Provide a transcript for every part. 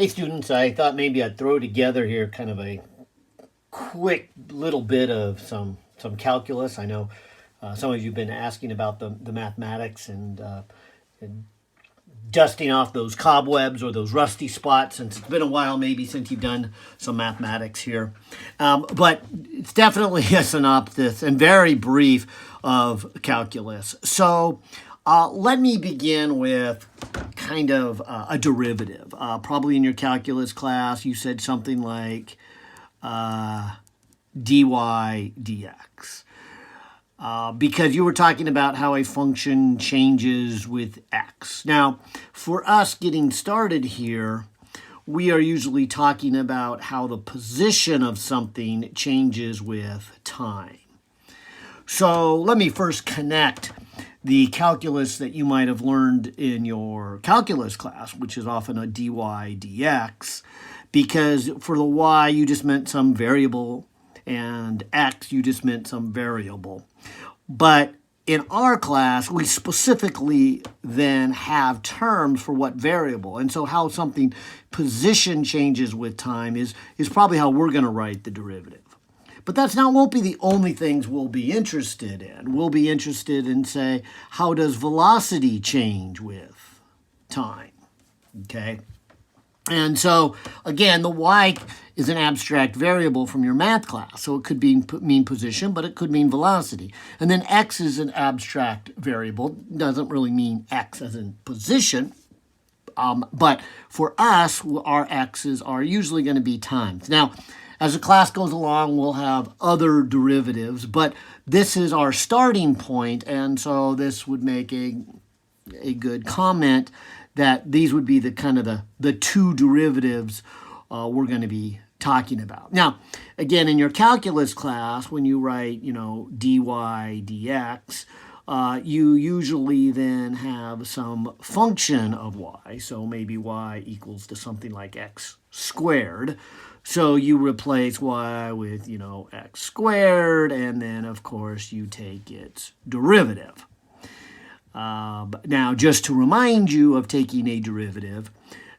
Hey students, I thought maybe I'd throw together here kind of a quick little bit of some calculus. I know some of you have been asking about the mathematics and dusting off those cobwebs or those rusty spots, since it's been a while maybe since you've done some mathematics here. But it's definitely a synopsis and very brief of calculus. So let me begin with kind of a derivative. Probably in your calculus class, you said something like dy dx. Because you were talking about how a function changes with x. Now, for us getting started here, we are usually talking about how the position of something changes with time. So let me first connect the calculus that you might have learned in your calculus class, which is often a dy dx, because for the y you just meant some variable and x you just meant some variable. But in our class, we specifically then have terms for what variable. And so how something position changes with time is probably how we're going to write the derivative. But won't be the only things we'll be interested in. We'll be interested in, say, how does velocity change with time? Okay? And so, again, the y is an abstract variable from your math class. So it could mean position, but it could mean velocity. And then x is an abstract variable. Doesn't really mean x as in position. But for us, our x's are usually going to be times. Now, as the class goes along, we'll have other derivatives, but this is our starting point, and so this would make a good comment that these would be the kind of the two derivatives we're going to be talking about. Now, again, in your calculus class, when you write, dy dx, you usually then have some function of y. So maybe y equals to something like x squared. So you replace y with, x squared, and then, of course, you take its derivative. Now, just to remind you of taking a derivative,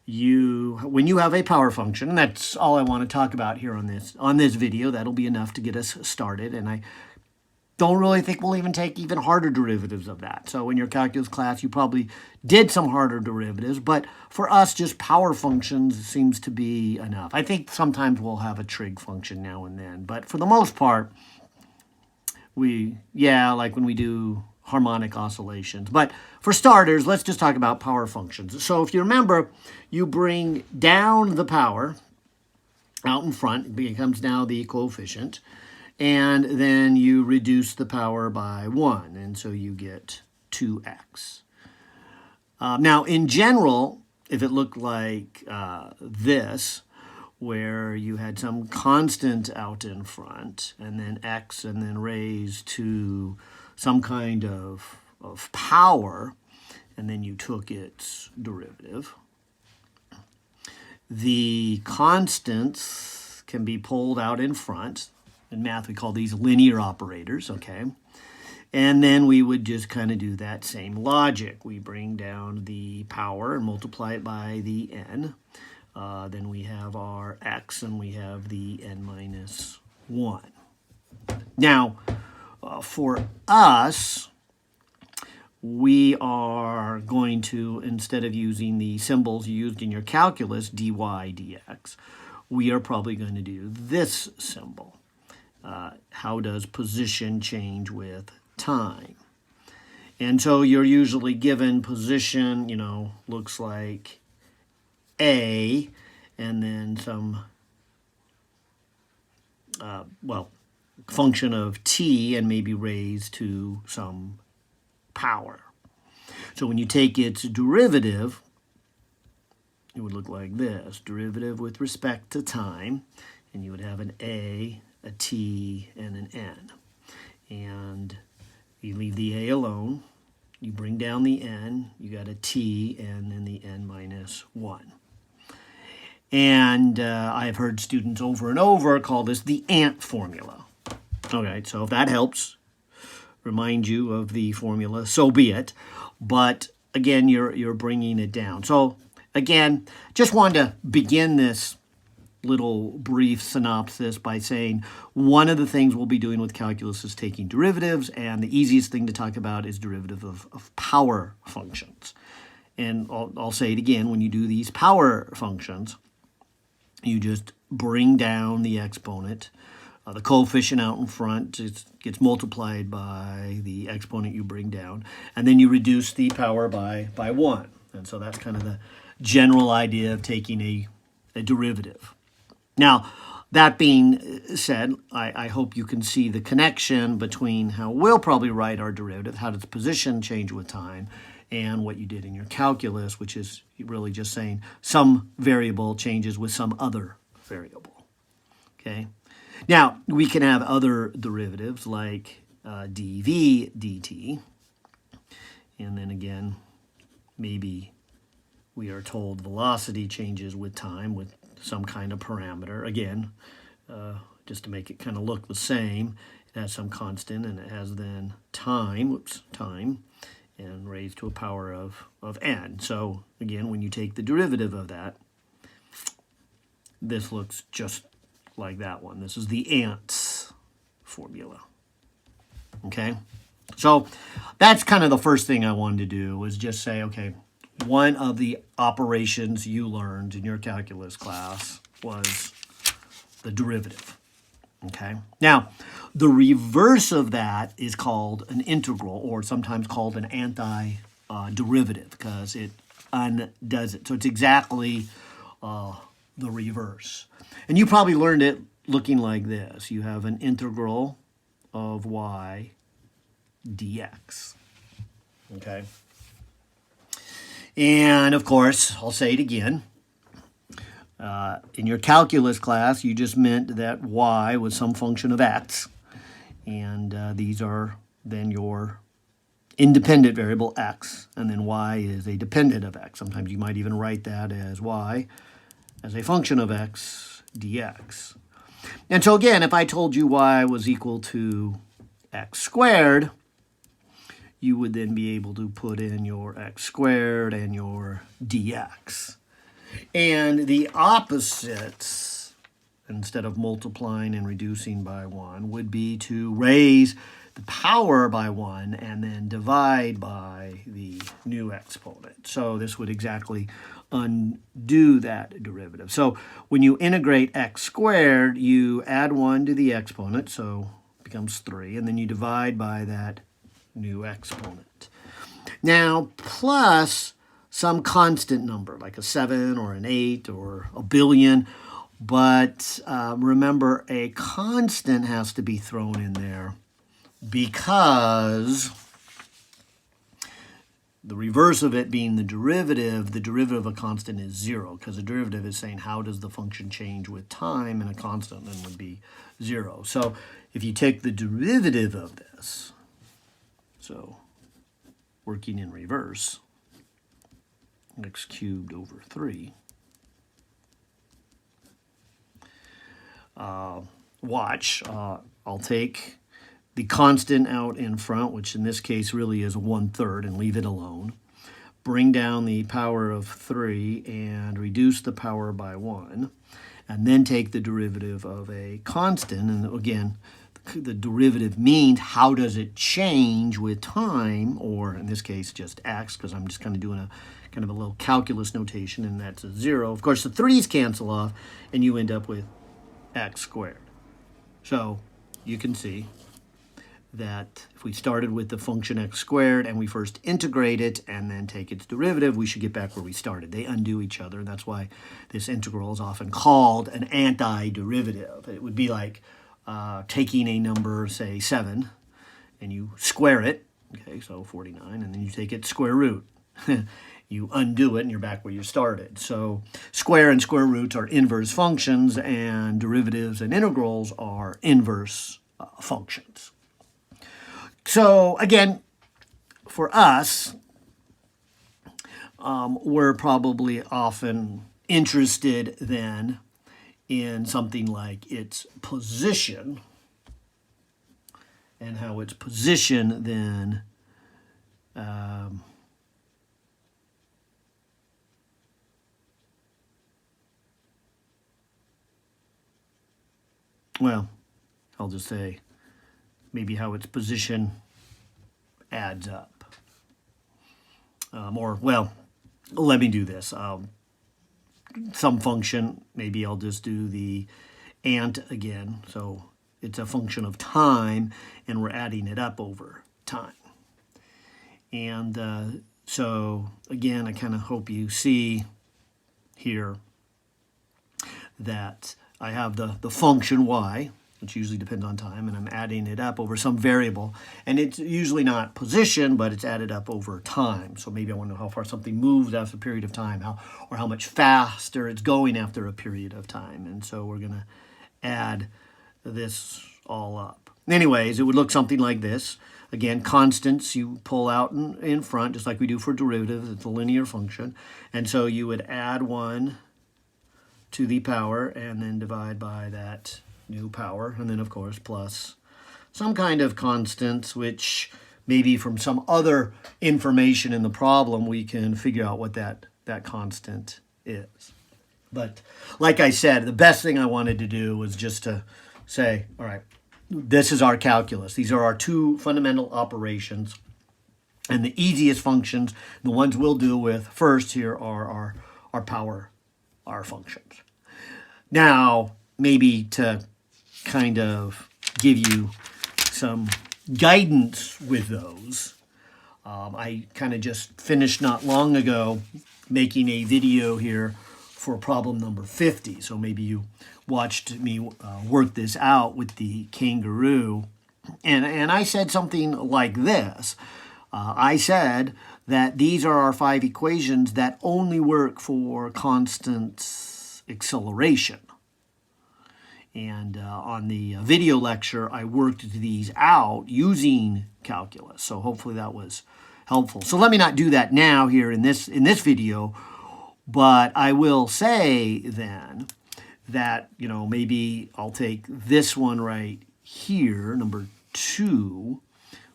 when you have a power function, and that's all I want to talk about here on this video, that'll be enough to get us started, and I don't really think we'll even take even harder derivatives of that. So in your calculus class, you probably did some harder derivatives, but for us, just power functions seems to be enough. I think sometimes we'll have a trig function now and then, but for the most part, like when we do harmonic oscillations. But for starters, let's just talk about power functions. So if you remember, you bring down the power out in front, it becomes now the coefficient, and then you reduce the power by 1, and so you get 2x. Now, in general, if it looked like this, where you had some constant out in front, and then x, and then raised to some kind of power, and then you took its derivative, the constants can be pulled out in front. In math, we call these linear operators, okay? And then we would just kind of do that same logic. We bring down the power and multiply it by the n. Then we have our x, and we have the n minus 1. Now, for us, we are going to, instead of using the symbols used in your calculus, dy dx, we are probably going to do this symbol. How does position change with time? And so you're usually given position, looks like A, and then some, function of t, and maybe raised to some power. So when you take its derivative, it would look like this. Derivative with respect to time, and you would have an A, a t, and an n. And you leave the a alone, you bring down the n, you got a t, and then the n minus 1. And I've heard students over and over call this the ant formula. Okay, so if that helps remind you of the formula, so be it. But again, you're bringing it down. So Again, just wanted to begin this little brief synopsis by saying one of the things we'll be doing with calculus is taking derivatives, and the easiest thing to talk about is derivative of power functions. And I'll say it again, when you do these power functions, you just bring down the exponent. The coefficient out in front gets multiplied by the exponent you bring down, and then you reduce the power by 1. And so that's kind of the general idea of taking a derivative. Now, that being said, I hope you can see the connection between how we'll probably write our derivative, how does position change with time, and what you did in your calculus, which is really just saying some variable changes with some other variable. Okay. Now, we can have other derivatives like dv dt, and then again, maybe we are told velocity changes with time with some kind of parameter. Again, just to make it kind of look the same, it has some constant, and it has then time, and raised to a power of n. So again, when you take the derivative of that, this looks just like that one. This is the ants formula. Okay? So that's kind of the first thing I wanted to do, was just say, okay, one of the operations you learned in your calculus class was the derivative. Okay? Now, the reverse of that is called an integral, or sometimes called an anti-derivative, because it undoes it. So it's exactly the reverse. And you probably learned it looking like this. You have an integral of y dx. Okay? And of course, I'll say it again. In your calculus class, you just meant that y was some function of x. And these are then your independent variable x. And then y is a dependent of x. Sometimes you might even write that as y as a function of x dx. And so again, if I told you y was equal to x squared, you would then be able to put in your x squared and your dx. And the opposites, instead of multiplying and reducing by 1, would be to raise the power by 1 and then divide by the new exponent. So this would exactly undo that derivative. So when you integrate x squared, you add 1 to the exponent, so it becomes 3, and then you divide by that new exponent. Now, plus some constant number, like a 7 or an 8 or a billion, but remember, a constant has to be thrown in there because the reverse of it being the derivative of a constant is 0, because the derivative is saying how does the function change with time, and a constant then would be 0. So if you take the derivative of this, so working in reverse, x cubed over 3, watch, I'll take the constant out in front, which in this case really is 1/3, and leave it alone. Bring down the power of 3 and reduce the power by 1. And then take the derivative of a constant. And again, the derivative means how does it change with time, or in this case just x, because I'm just kind of doing a little calculus notation, and that's a 0. Of course, the 3's cancel off, and you end up with x squared. So you can see that if we started with the function x squared and we first integrate it and then take its derivative, we should get back where we started. They undo each other, and that's why this integral is often called an antiderivative. It would be like taking a number, say 7, and you square it, okay, so 49, and then you take its square root. You undo it, and you're back where you started. So square and square roots are inverse functions, and derivatives and integrals are inverse functions. So again, for us, we're probably often interested then in something like its position, and how its position then well, I'll just say maybe how its position adds up. Or, well, let me do this. Some function, maybe I'll just do the ant again. So it's a function of time, and we're adding it up over time. And so, again, I kind of hope you see here that I have the function y, which usually depends on time, and I'm adding it up over some variable. And it's usually not position, but it's added up over time. So maybe I want to know how far something moves after a period of time, or how much faster it's going after a period of time. And so we're going to add this all up. Anyways, it would look something like this. Again, constants you pull out in front, just like we do for derivatives. It's a linear function. And so you would add 1 to the power and then divide by that new power. And then, of course, plus some kind of constants, which maybe from some other information in the problem, we can figure out what that constant is. But like I said, the best thing I wanted to do was just to say, all right, this is our calculus. These are our two fundamental operations. And the easiest functions, the ones we'll deal with first here, are our power, our functions. Now, maybe to kind of give you some guidance with those, I kind of just finished not long ago making a video here for problem number 50. So maybe you watched me work this out with the kangaroo. And I said something like this. I said that these are our 5 equations that only work for constant acceleration. And on the video lecture, I worked these out using calculus. So hopefully that was helpful. So let me not do that now here in this video, but I will say then that, maybe I'll take this one right here, number 2,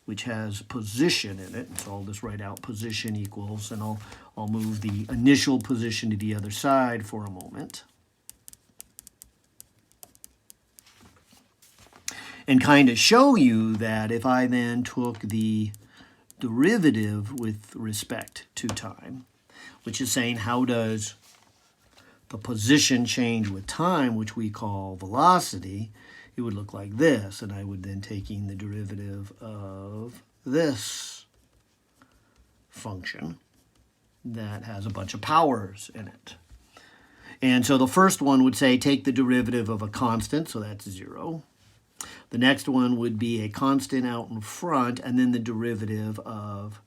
which has position in it. So I'll just write out position equals, and I'll move the initial position to the other side for a moment. And kind of show you that if I then took the derivative with respect to time, which is saying how does the position change with time, which we call velocity, it would look like this. And I would then taking the derivative of this function that has a bunch of powers in it. And so the first one would say take the derivative of a constant, so that's 0. The next one would be a constant out in front, and then the derivative of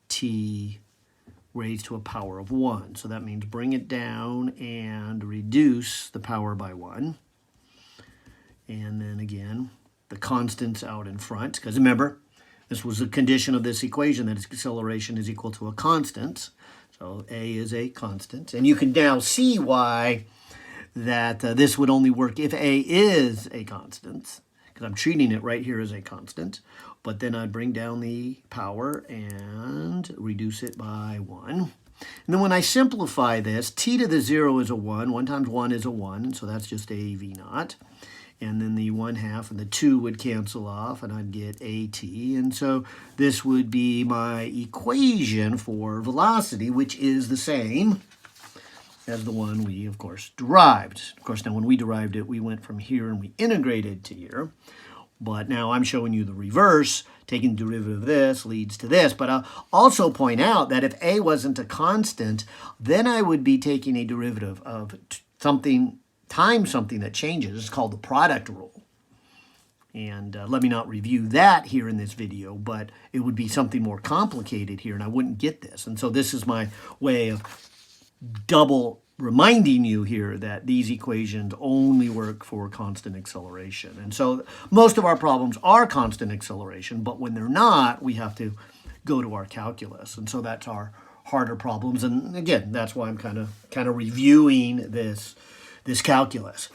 t raised to a power of 1. So that means bring it down and reduce the power by 1. And then again, the constants out in front, because remember, this was a condition of this equation that its acceleration is equal to a constant. So a is a constant. And you can now see why that this would only work if a is a constant, because I'm treating it right here as a constant. But then I'd bring down the power and reduce it by 1. And then when I simplify this, t to the 0 is a 1. 1 times 1 is a 1, and so that's just a v naught. And then the 1/2 and the 2 would cancel off, and I'd get at. And so this would be my equation for velocity, which is the same as the one we, of course, derived. Of course, now when we derived it, we went from here and we integrated to here. But now I'm showing you the reverse. Taking the derivative of this leads to this. But I'll also point out that if a wasn't a constant, then I would be taking a derivative of something times something that changes. It's called the product rule. And let me not review that here in this video, but it would be something more complicated here, and I wouldn't get this. And so this is my way of double reminding you here that these equations only work for constant acceleration. And so most of our problems are constant acceleration, but when they're not, we have to go to our calculus. And so that's our harder problems. And again, that's why I'm kind of reviewing this calculus.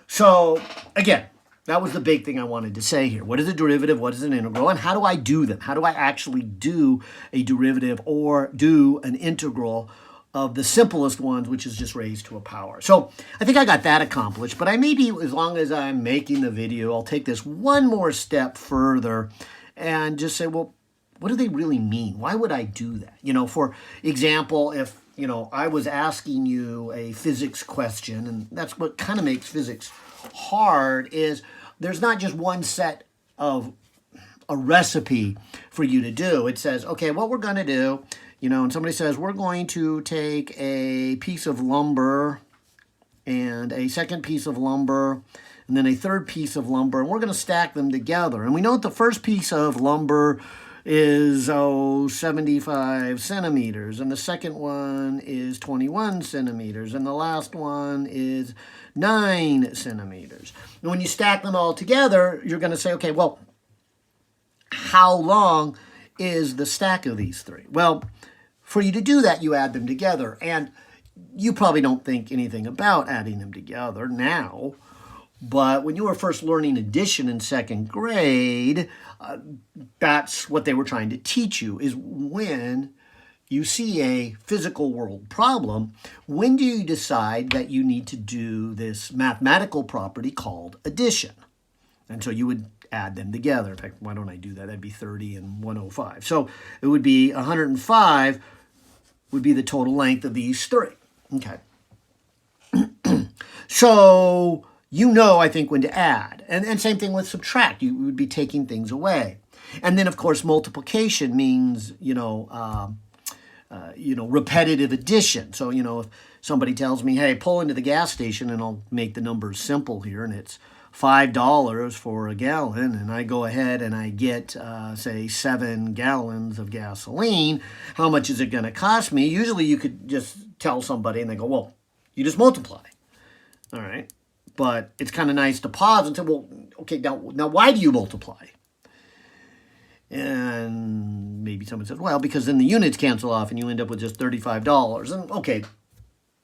So again, that was the big thing I wanted to say here. What is a derivative? What is an integral? And how do I do them? How do I actually do a derivative or do an integral of the simplest ones, which is just raised to a power. So I think I got that accomplished, but I maybe, as long as I'm making the video, I'll take this one more step further and just say, well, what do they really mean? Why would I do that? You know, for example, if, you know, I was asking you a physics question, and that's what kind of makes physics hard, is there's not just one set of a recipe for you to do. It says, okay, what we're going to do, you know, and somebody says, we're going to take a piece of lumber and a second piece of lumber and then a third piece of lumber, and we're going to stack them together. And we know that the first piece of lumber is 75 centimeters, and the second one is 21 centimeters, and the last one is 9 centimeters. And when you stack them all together, you're going to say, okay, well, how long is the stack of these three? Well, for you to do that, you add them together, and you probably don't think anything about adding them together now. But when you were first learning addition in second grade, that's what they were trying to teach you, is when you see a physical world problem, when do you decide that you need to do this mathematical property called addition? And so you would add them together. In fact, why don't I do that? That'd be 30 and 105. So it would be 105 would be the total length of these three. Okay. So you know, I think, when to add. And same thing with subtract. You would be taking things away. And then, of course, multiplication means, repetitive addition. So, you know, if somebody tells me, hey, pull into the gas station, and I'll make the numbers simple here, and it's $5 for a gallon, and I go ahead and I get, say, 7 gallons of gasoline, how much is it going to cost me? Usually you could just tell somebody, and they go, well, you just multiply. All right. But it's kind of nice to pause and say, well, okay, now why do you multiply? And maybe someone says, well, because then the units cancel off and you end up with just $35. And okay,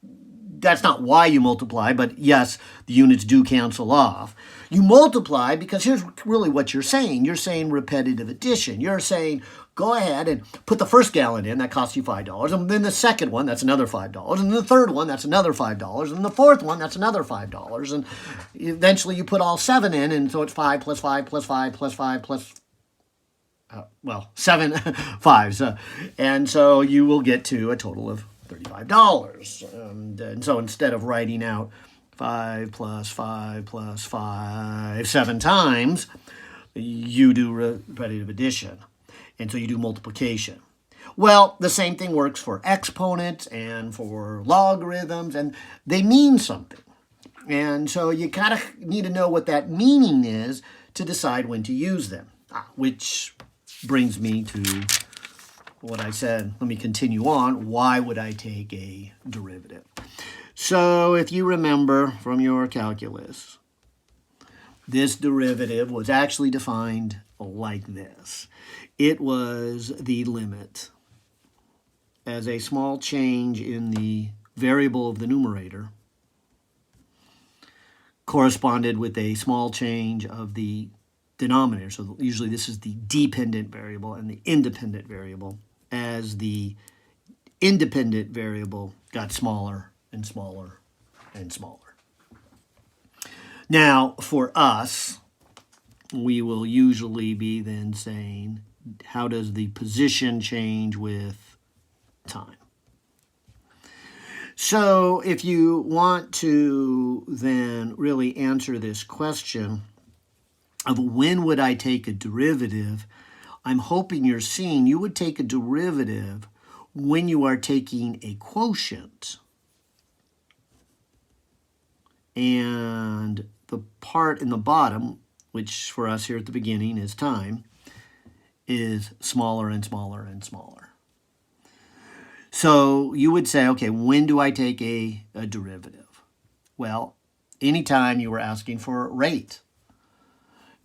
that's not why you multiply, but yes, the units do cancel off. You multiply because here's really what you're saying. You're saying repetitive addition. You're saying, go ahead and put the first gallon in, that costs you $5, and then the second one, that's another $5, and the third one, that's another $5, and the fourth one, that's another $5, and eventually you put all 7 in, and so it's 5 plus 5 plus 5 plus 5 plus, 7 fives, and so you will get to a total of $35. And so instead of writing out 5 plus 5 plus 5 7 times, you do repetitive addition. And so you do multiplication. Well, the same thing works for exponents and for logarithms, and they mean something. And so you kind of need to know what that meaning is to decide when to use them, which brings me to what I said. Let me continue on. Why would I take a derivative? So if you remember from your calculus, this derivative was actually defined like this. It was the limit as a small change in the variable of the numerator corresponded with a small change of the denominator. So usually this is the dependent variable and the independent variable, as the independent variable got smaller and smaller and smaller. Now, for us, we will usually be then saying, how does the position change with time? So if you want to then really answer this question of when would I take a derivative, I'm hoping you're seeing you would take a derivative when you are taking a quotient. And the part in the bottom, which for us here at the beginning is time, is smaller and smaller and smaller. So you would say, okay, when do I take a derivative? Well, anytime you were asking for rate,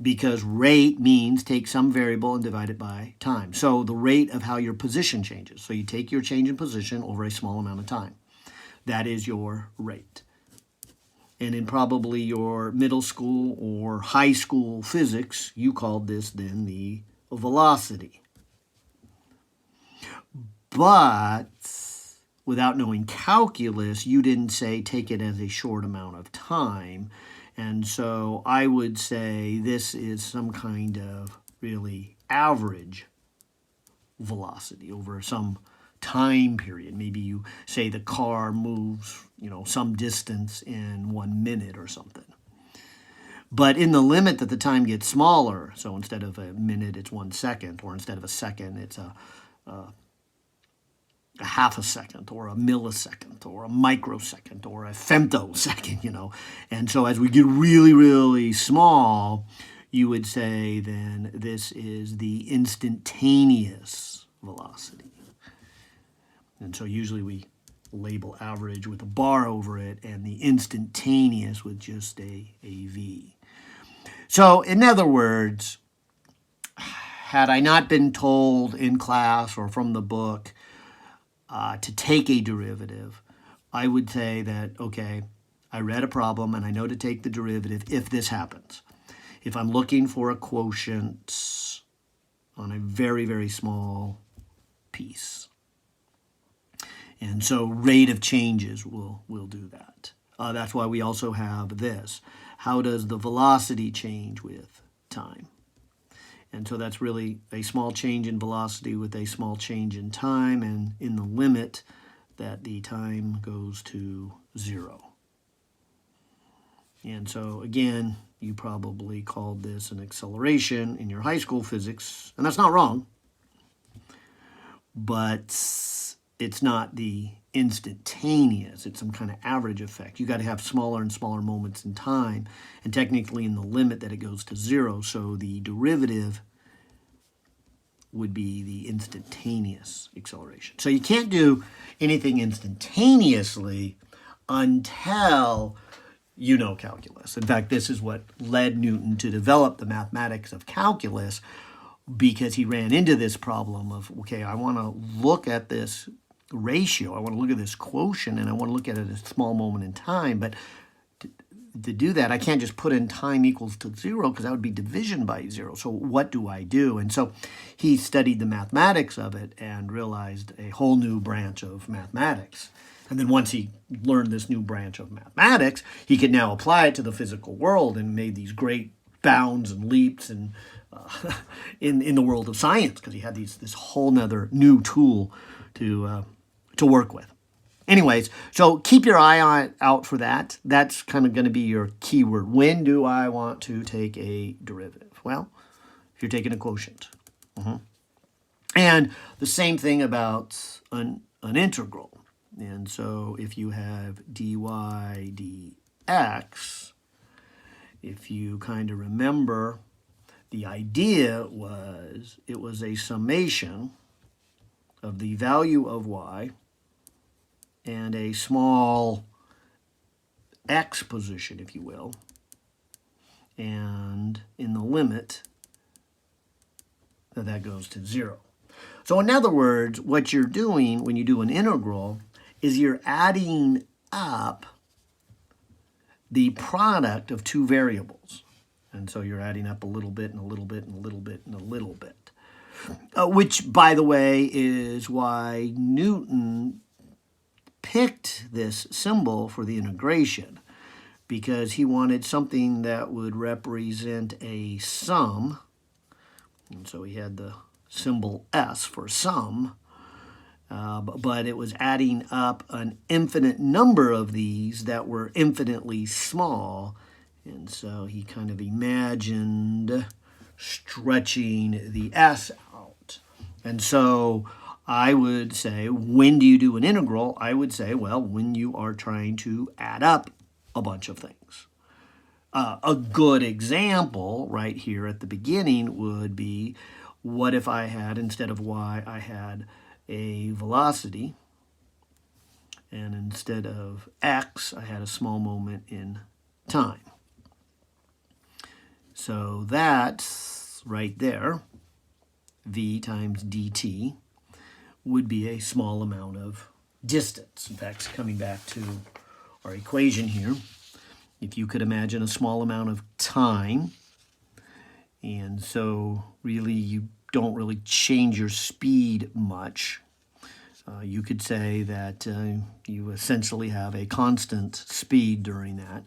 because rate means take some variable and divide it by time. So the rate of how your position changes. So you take your change in position over a small amount of time. That is your rate. And in probably your middle school or high school physics, you called this then the velocity. But without knowing calculus, you didn't say take it as a short amount of time. And so I would say this is some kind of really average velocity over some time period. Maybe you say the car moves, some distance in 1 minute or something. But in the limit that the time gets smaller, so instead of a minute, it's 1 second, or instead of a second, it's a half a second, or a millisecond, or a microsecond, or a femtosecond, And so as we get really, really small, you would say then this is the instantaneous velocity. And so usually we label average with a bar over it and the instantaneous with just a V. So in other words, had I not been told in class or from the book to take a derivative, I would say that, okay, I read a problem and I know to take the derivative if this happens. If I'm looking for a quotient on a very, very small piece. And so rate of changes will do that. That's why we also have this. How does the velocity change with time? And so that's really a small change in velocity with a small change in time, and in the limit that the time goes to 0. And so again, you probably called this an acceleration in your high school physics, and that's not wrong, but it's not the instantaneous. It's some kind of average effect. You got to have smaller and smaller moments in time, and technically in the limit that it goes to 0. So the derivative would be the instantaneous acceleration. So you can't do anything instantaneously until you know calculus. In fact, this is what led Newton to develop the mathematics of calculus, because he ran into this problem of, okay, I want to look at this ratio, I want to look at this quotient, and I want to look at it at a small moment in time, but to do that, I can't just put in time equals to 0, because that would be division by 0. So what do I do? And so he studied the mathematics of it and realized a whole new branch of mathematics. And then once he learned this new branch of mathematics, he could now apply it to the physical world and made these great bounds and leaps and in the world of science, because he had this whole nother new tool to work with. Anyways, so keep your eye out for that. That's kind of going to be your keyword. When do I want to take a derivative? Well, if you're taking a quotient. And the same thing about an integral. And so if you have dy dx, if you kind of remember, the idea was it was a summation of the value of y and a small x position, if you will, and in the limit that goes to 0. So in other words, what you're doing when you do an integral is you're adding up the product of two variables. And so you're adding up a little bit and a little bit and a little bit and a little bit. Which, by the way, is why Newton picked this symbol for the integration, because he wanted something that would represent a sum. And so he had the symbol S for sum. But it was adding up an infinite number of these that were infinitely small. And so he kind of imagined stretching the S out. And so I would say, when do you do an integral? I would say, well, when you are trying to add up a bunch of things. A good example right here at the beginning would be, what if I had, instead of y, I had a velocity, and instead of x, I had a small moment in time. So that's right there, v times dt, would be a small amount of distance. In fact, coming back to our equation here, if you could imagine a small amount of time, and so really you don't really change your speed much. You could say that you essentially have a constant speed during that.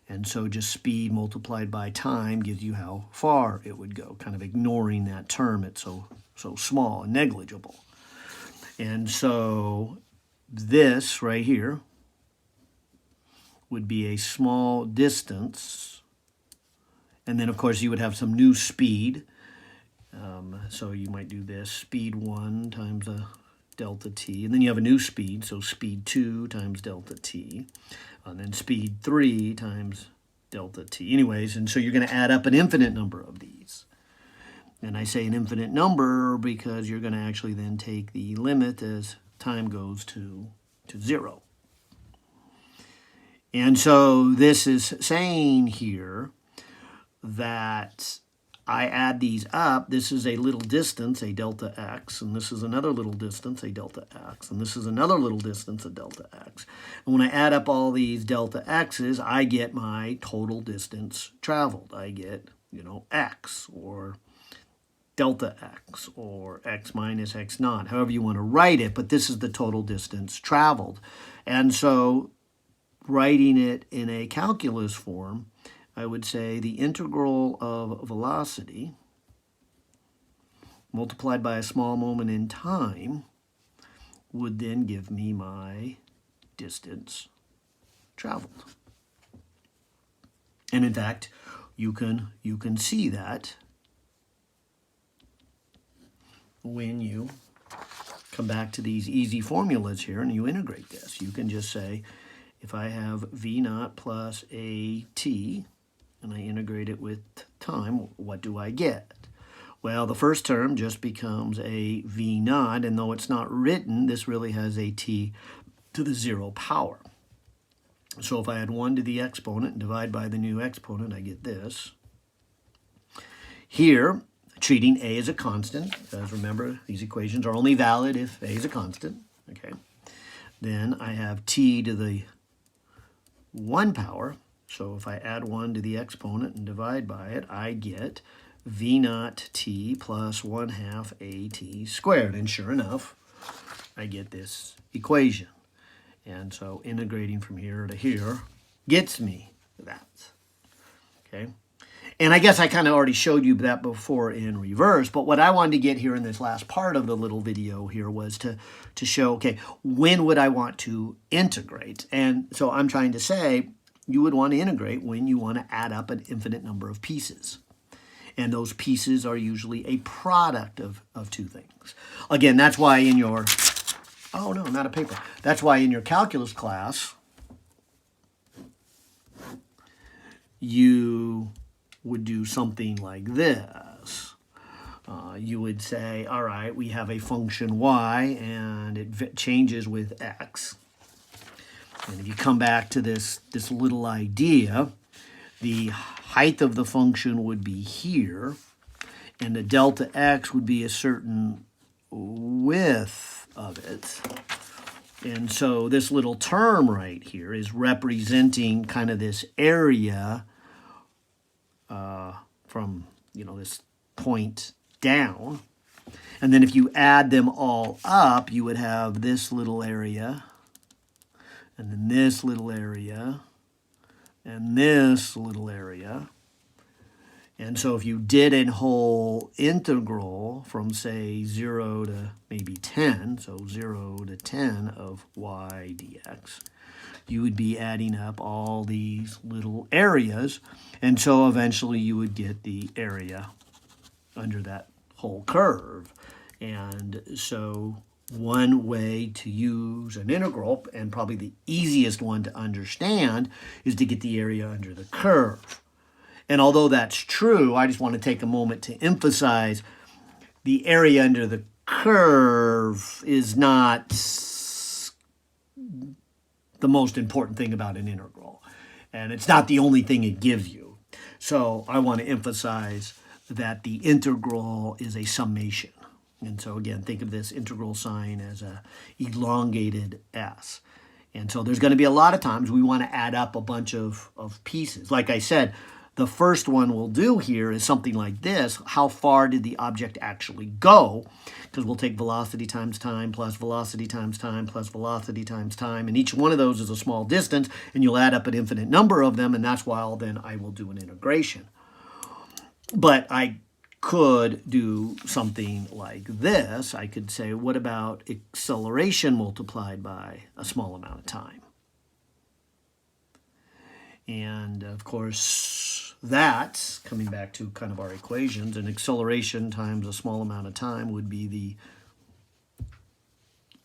And so just speed multiplied by time gives you how far it would go, kind of ignoring that term. It's so small and negligible. And so this right here would be a small distance. And then, of course, you would have some new speed. So you might do this, speed 1 times a delta t. And then you have a new speed, so speed 2 times delta t. And then speed 3 times delta t. Anyways, and so you're going to add up an infinite number of these. And I say an infinite number because you're going to actually then take the limit as time goes to 0. And so this is saying here that I add these up. This is a little distance, a delta x, and this is another little distance, a delta x, and this is another little distance, a delta x. And when I add up all these delta x's, I get my total distance traveled. I get, x, or delta x, or x minus x naught, however you want to write it, but this is the total distance traveled. And so writing it in a calculus form, I would say the integral of velocity multiplied by a small moment in time would then give me my distance traveled. And in fact, you can see that when you come back to these easy formulas here and you integrate this. You can just say, if I have v naught plus at, and I integrate it with time, what do I get? Well, the first term just becomes a v naught, and though it's not written, this really has a t to the 0 power. So if I add 1 to the exponent and divide by the new exponent, I get this. Here, treating a as a constant, because remember, these equations are only valid if a is a constant. Okay. Then I have t to the 1 power. So if I add 1 to the exponent and divide by it, I get v naught t plus 1/2 at squared. And sure enough, I get this equation. And so integrating from here to here gets me that. Okay. And I guess I kind of already showed you that before in reverse, but what I wanted to get here in this last part of the little video here was to show, okay, when would I want to integrate? And so I'm trying to say, you would want to integrate when you want to add up an infinite number of pieces. And those pieces are usually a product of two things. Again, that's why in your, oh no, not a paper. That's why in your calculus class, you would do something like this. You would say, all right, we have a function y, and it changes with x. And if you come back to this little idea, the height of the function would be here, and the delta x would be a certain width of it. And so this little term right here is representing kind of this area from, this point down. And then if you add them all up, you would have this little area, and then this little area, and this little area. And so if you did a whole integral from, say, 0 to maybe 10, so 0 to 10 of y dx, you would be adding up all these little areas, and so eventually you would get the area under that whole curve. And so one way to use an integral, and probably the easiest one to understand, is to get the area under the curve. And although that's true, I just want to take a moment to emphasize the area under the curve is not the most important thing about an integral. And it's not the only thing it gives you. So I want to emphasize that the integral is a summation. And so again, think of this integral sign as a elongated S. And so there's going to be a lot of times we want to add up a bunch of pieces. Like I said, the first one we'll do here is something like this. How far did the object actually go? Because we'll take velocity times time plus velocity times time plus velocity times time. And each one of those is a small distance. And you'll add up an infinite number of them. And that's why then I will do an integration. But I could do something like this. I could say, what about acceleration multiplied by a small amount of time? And of course, that's coming back to kind of our equations. And acceleration times a small amount of time would be the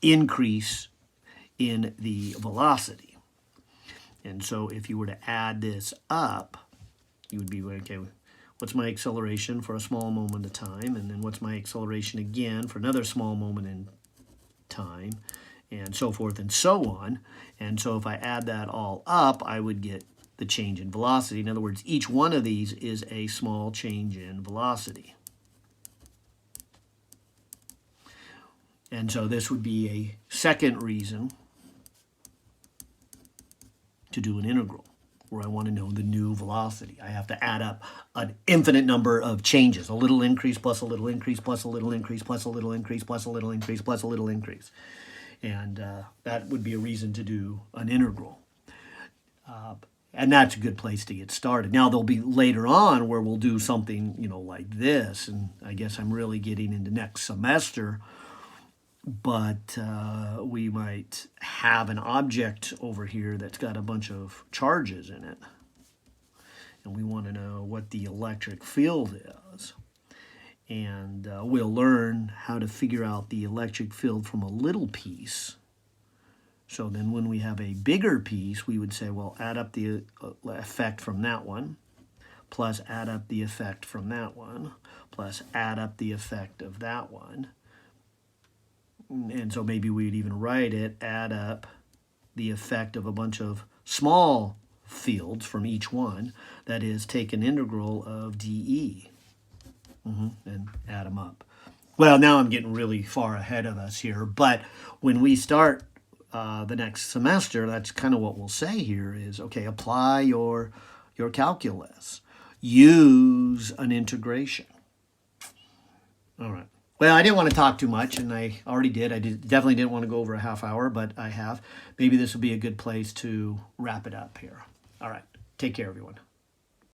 increase in the velocity. And so if you were to add this up, you would be, okay, what's my acceleration for a small moment of time? And then what's my acceleration again for another small moment in time? And so forth and so on. And so if I add that all up, I would get the change in velocity. In other words, each one of these is a small change in velocity. And so this would be a second reason to do an integral, where I want to know the new velocity. I have to add up an infinite number of changes, a little increase plus a little increase plus a little increase plus a little increase plus a little increase plus a little increase. And that would be a reason to do an integral. And that's a good place to get started. Now, there'll be later on where we'll do something, like this. And I guess I'm really getting into next semester. But we might have an object over here that's got a bunch of charges in it. And we want to know what the electric field is. And we'll learn how to figure out the electric field from a little piece. So then when we have a bigger piece, we would say, well, add up the effect from that one, plus add up the effect from that one, plus add up the effect of that one. And so maybe we'd even write it, add up the effect of a bunch of small fields from each one. That is, take an integral of dE and add them up. Well, now I'm getting really far ahead of us here, but when we start the next semester, that's kind of what we'll say here is, okay, apply your calculus. Use an integration. All right. Well, I didn't want to talk too much, and I already did. I definitely didn't want to go over a half hour, but I have. Maybe this will be a good place to wrap it up here. All right. Take care, everyone.